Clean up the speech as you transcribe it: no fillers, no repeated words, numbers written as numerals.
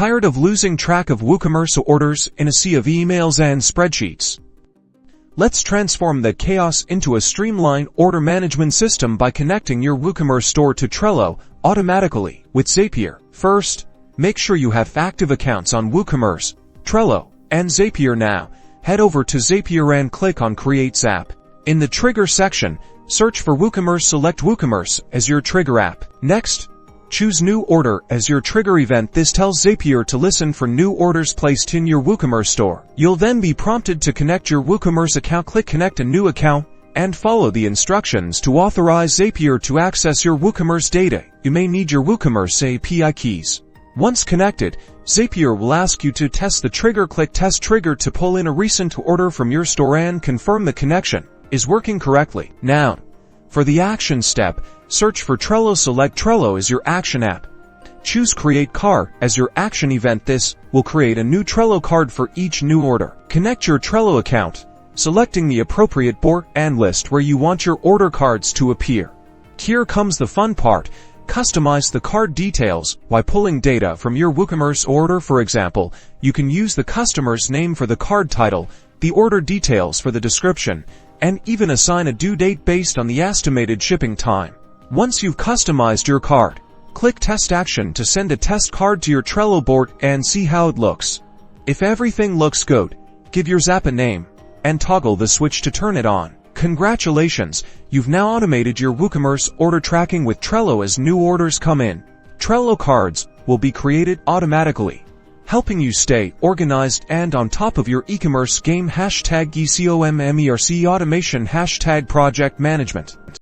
Tired of losing track of Woocommerce orders in a sea of emails and spreadsheets? Let's transform that chaos into a streamlined order management system by connecting your Woocommerce store to Trello automatically with Zapier. First, make sure you have active accounts on Woocommerce, Trello, and Zapier now. Head over to Zapier and click on Create Zap. In the Trigger section, search for Woocommerce. Select Woocommerce as your trigger app. Next, choose New Order as your trigger event. This tells Zapier to listen for new orders placed in your Woocommerce store. You'll then be prompted to connect your Woocommerce account. Click Connect a New Account and follow the instructions to authorize Zapier to access your Woocommerce data. You may need your Woocommerce API keys. Once connected, Zapier will ask you to test the trigger. Click Test Trigger to pull in a recent order from your store and confirm the connection is working correctly. Now, for the action step, search for Trello. Select Trello as your action app. Choose Create Card as your action event. This will create a new Trello card for each new order. Connect your Trello account, selecting the appropriate board and list where you want your order cards to appear. Here comes the fun part. Customize the card details by pulling data from your Woocommerce order. For example, you can use the customer's name for the card title, the order details for the description, and even assign a due date based on the estimated shipping time. Once you've customized your card, click Test Action to send a test card to your Trello board and see how it looks. If everything looks good, give your Zap a name and toggle the switch to turn it on. Congratulations, you've now automated your Woocommerce order tracking with Trello. As new orders come in, Trello cards will be created automatically, helping you stay organized and on top of your e-commerce game. #ECOMMERC automation #project management.